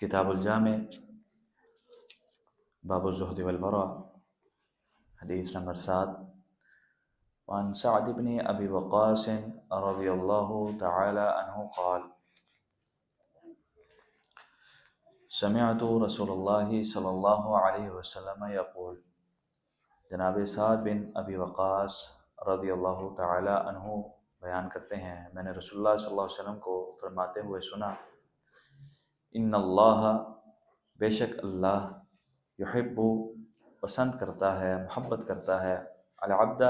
کتاب الجامع باب الزہد والورع، حدیث نمبر 7۔ وعن سعد بن ابی وقاص رضی اللہ تعالی عنہ قال سمعت رسول اللہ صلی اللہ علیہ وسلم یقول، جناب سعد بن ابی وقاص رضی اللہ تعالی عنہ بیان کرتے ہیں، میں نے رسول اللہ صلی اللہ علیہ وسلم کو فرماتے ہوئے سنا، ان اللہ، بے شک اللہ، یحب، پسند کرتا ہے، محبت کرتا ہے، العبد،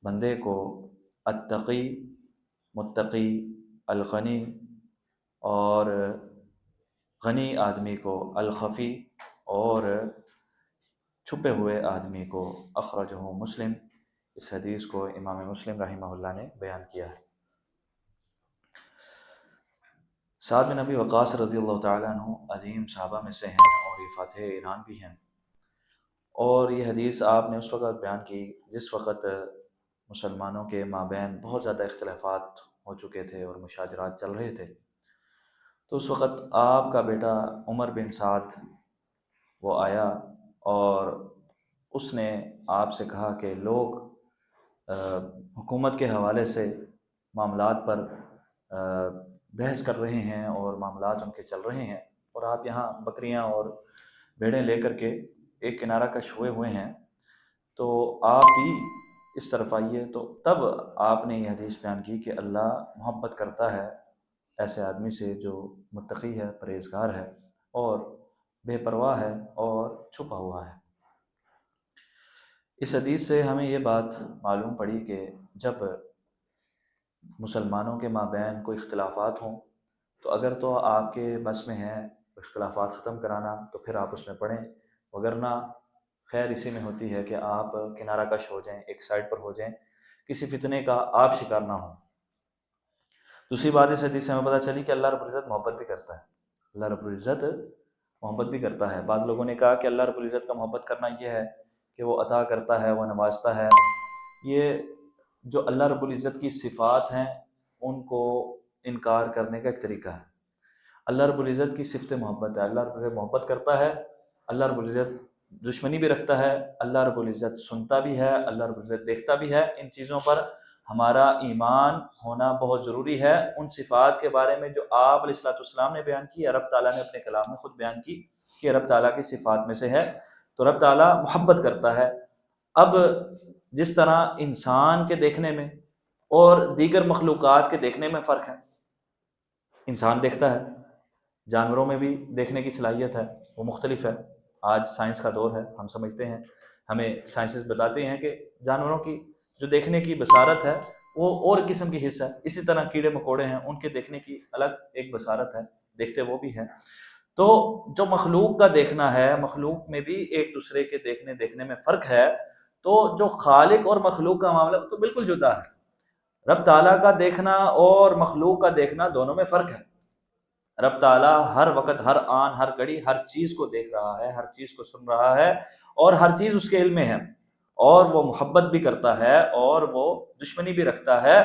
بندے کو، التقی، متقی، الغنی، اور غنی آدمی کو، الخفی، اور چھپے ہوئے آدمی کو۔ اخرجہ مسلم، اس حدیث کو امام مسلم رحمہ اللہ نے بیان کیا ہے۔ سعد بن ابی وقاص رضی اللہ تعالیٰ عنہ عظیم صحابہ میں سے ہیں اور یہ فاتح ایران بھی ہیں، اور یہ حدیث آپ نے اس وقت بیان کی جس وقت مسلمانوں کے مابین بہت زیادہ اختلافات ہو چکے تھے اور مشاجرات چل رہے تھے۔ تو اس وقت آپ کا بیٹا عمر بن سعد وہ آیا اور اس نے آپ سے کہا کہ لوگ حکومت کے حوالے سے معاملات پر بحث کر رہے ہیں اور معاملات ان کے چل رہے ہیں، اور آپ یہاں بکریاں اور بھیڑیں لے کر کے ایک کنارہ کش ہوئے ہوئے ہیں، تو آپ بھی اس طرف آئیے۔ تو تب آپ نے یہ حدیث بیان کی کہ اللہ محبت کرتا ہے ایسے آدمی سے جو متقی ہے، پرہیزگار ہے، اور بے پرواہ ہے اور چھپا ہوا ہے۔ اس حدیث سے ہمیں یہ بات معلوم پڑی کہ جب مسلمانوں کے مابین کوئی اختلافات ہوں تو اگر تو آپ کے بس میں ہے اختلافات ختم کرانا تو پھر آپ اس میں پڑھیں، وگرنہ خیر اسی میں ہوتی ہے کہ آپ کنارہ کش ہو جائیں، ایک سائڈ پر ہو جائیں، کسی فتنے کا آپ شکار نہ ہوں۔ دوسری بات اس حدیث سے ہمیں پتہ چلی کہ اللہ رب العزت محبت بھی کرتا ہے، اللہ رب العزت محبت بھی کرتا ہے۔ بعض لوگوں نے کہا کہ اللہ رب العزت کا محبت کرنا یہ ہے کہ وہ عطا کرتا ہے، وہ نوازتا ہے۔ یہ جو اللہ رب العزت کی صفات ہیں ان کو انکار کرنے کا ایک طریقہ ہے۔ اللہ رب العزت کی صفت محبت ہے، اللہ رب العزت محبت کرتا ہے، اللہ رب العزت دشمنی بھی رکھتا ہے، اللہ رب العزت سنتا بھی ہے، اللہ رب العزت دیکھتا بھی ہے۔ ان چیزوں پر ہمارا ایمان ہونا بہت ضروری ہے۔ ان صفات کے بارے میں جو آپ علیہ السلام نے بیان کی، رب تعالیٰ نے اپنے کلام میں خود بیان کی کہ رب تعالیٰ کی صفات میں سے ہے، تو رب تعالیٰ محبت کرتا ہے۔ اب جس طرح انسان کے دیکھنے میں اور دیگر مخلوقات کے دیکھنے میں فرق ہے، انسان دیکھتا ہے، جانوروں میں بھی دیکھنے کی صلاحیت ہے، وہ مختلف ہے۔ آج سائنس کا دور ہے، ہم سمجھتے ہیں، ہمیں سائنسز بتاتے ہیں کہ جانوروں کی جو دیکھنے کی بصارت ہے وہ اور قسم کی حصہ ہے، اسی طرح کیڑے مکوڑے ہیں، ان کے دیکھنے کی الگ ایک بصارت ہے، دیکھتے وہ بھی ہیں۔ تو جو مخلوق کا دیکھنا ہے، مخلوق میں بھی ایک دوسرے کے دیکھنے میں فرق ہے، تو جو خالق اور مخلوق کا معاملہ تو بالکل جدا ہے۔ رب تعالیٰ کا دیکھنا اور مخلوق کا دیکھنا دونوں میں فرق ہے۔ رب تعالیٰ ہر وقت، ہر آن، ہر گھڑی ہر چیز کو دیکھ رہا ہے، ہر چیز کو سن رہا ہے، اور ہر چیز اس کے علم میں ہے، اور وہ محبت بھی کرتا ہے اور وہ دشمنی بھی رکھتا ہے۔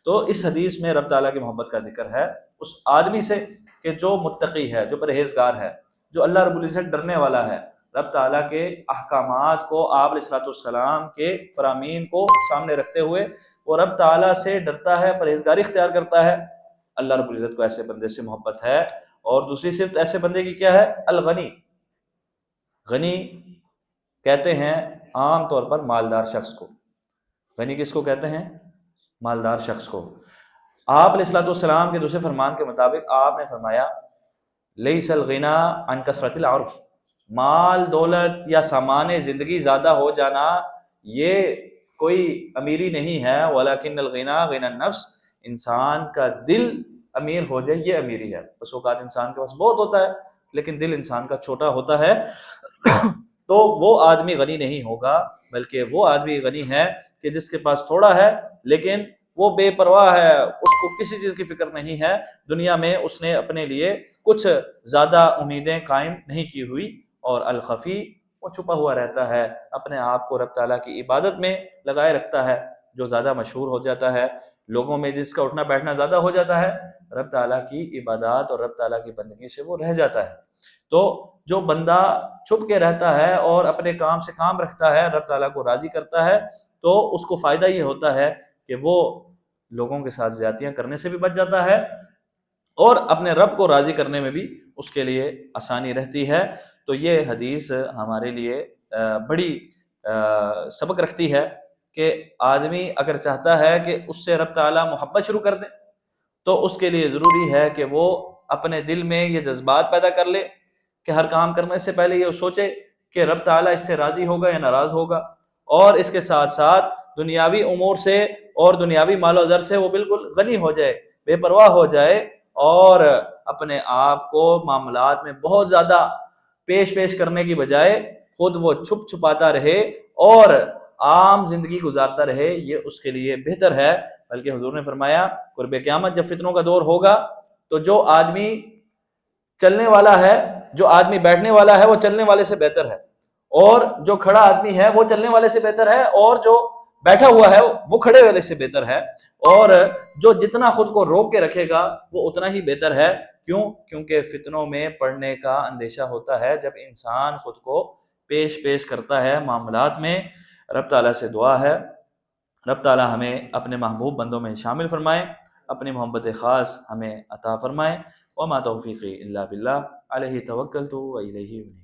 تو اس حدیث میں رب تعالیٰ کی محبت کا ذکر ہے اس آدمی سے کہ جو متقی ہے، جو پرہیزگار ہے، جو اللہ رب العزت ڈرنے والا ہے، رب تعالیٰ کے احکامات کو، آپ علیہ السلام کے فرامین کو سامنے رکھتے ہوئے وہ رب تعالیٰ سے ڈرتا ہے، پرہیزگاری اختیار کرتا ہے۔ اللہ رب العزت کو ایسے بندے سے محبت ہے۔ اور دوسری صفت ایسے بندے کی کیا ہے؟ الغنی۔ غنی کہتے ہیں عام طور پر مالدار شخص کو۔ غنی کس کو کہتے ہیں؟ مالدار شخص کو۔ آپ علیہ السلام کے دوسرے فرمان کے مطابق آپ نے فرمایا لیس الغنی عن کثرت العرف، مال دولت یا سامان زندگی زیادہ ہو جانا یہ کوئی امیری نہیں ہے، ولکن الغنی غنی النفس، انسان کا دل امیر ہو جائے یہ امیری ہے۔ بس اوقات انسان کے پاس بہت ہوتا ہے لیکن دل انسان کا چھوٹا ہوتا ہے تو وہ آدمی غنی نہیں ہوگا، بلکہ وہ آدمی غنی ہے کہ جس کے پاس تھوڑا ہے لیکن وہ بے پرواہ ہے، اس کو کسی چیز کی فکر نہیں ہے، دنیا میں اس نے اپنے لیے کچھ زیادہ امیدیں قائم نہیں کی ہوئی۔ اور الخفی، وہ چھپا ہوا رہتا ہے، اپنے آپ کو رب تعالیٰ کی عبادت میں لگائے رکھتا ہے، جو زیادہ مشہور ہو جاتا ہے لوگوں میں جس کا اٹھنا بیٹھنا زیادہ ہو جاتا ہے، رب تعالیٰ کی عبادات اور رب تعالیٰ کی بندگی سے وہ رہ جاتا ہے۔ تو جو بندہ چھپ کے رہتا ہے اور اپنے کام سے کام رکھتا ہے، رب تعالیٰ کو راضی کرتا ہے، تو اس کو فائدہ یہ ہوتا ہے کہ وہ لوگوں کے ساتھ زیادتیاں کرنے سے بھی بچ جاتا ہے اور اپنے رب کو راضی کرنے میں بھی اس کے لیے آسانی رہتی ہے۔ تو یہ حدیث ہمارے لیے بڑی سبق رکھتی ہے کہ آدمی اگر چاہتا ہے کہ اس سے رب تعالیٰ محبت شروع کر دے تو اس کے لیے ضروری ہے کہ وہ اپنے دل میں یہ جذبات پیدا کر لے کہ ہر کام کرنے سے پہلے یہ سوچے کہ رب تعالیٰ اس سے راضی ہوگا یا ناراض ہوگا، اور اس کے ساتھ ساتھ دنیاوی امور سے اور دنیاوی مال و زر سے وہ بالکل غنی ہو جائے، بے پرواہ ہو جائے، اور اپنے آپ کو معاملات میں بہت زیادہ پیش کرنے کی بجائے خود وہ چھپ چھپاتا رہے اور عام زندگی گزارتا رہے، یہ اس کے لیے بہتر ہے۔ بلکہ حضور نے فرمایا قرب قیامت جب فتنوں کا دور ہوگا تو جو آدمی چلنے والا ہے، جو آدمی بیٹھنے والا ہے وہ چلنے والے سے بہتر ہے، اور جو کھڑا آدمی ہے وہ چلنے والے سے بہتر ہے، اور جو بیٹھا ہوا ہے وہ کھڑے والے سے بہتر ہے، اور جو جتنا خود کو روک کے رکھے گا وہ اتنا ہی بہتر ہے۔ کیوں؟ کیونکہ فتنوں میں پڑنے کا اندیشہ ہوتا ہے جب انسان خود کو پیش کرتا ہے معاملات میں۔ رب تعالیٰ سے دعا ہے رب تعالیٰ ہمیں اپنے محبوب بندوں میں شامل فرمائے، اپنی محبت خاص ہمیں عطا فرمائے۔ وما توفیقی الا باللہ علیہ توکلت و الیہ انیب۔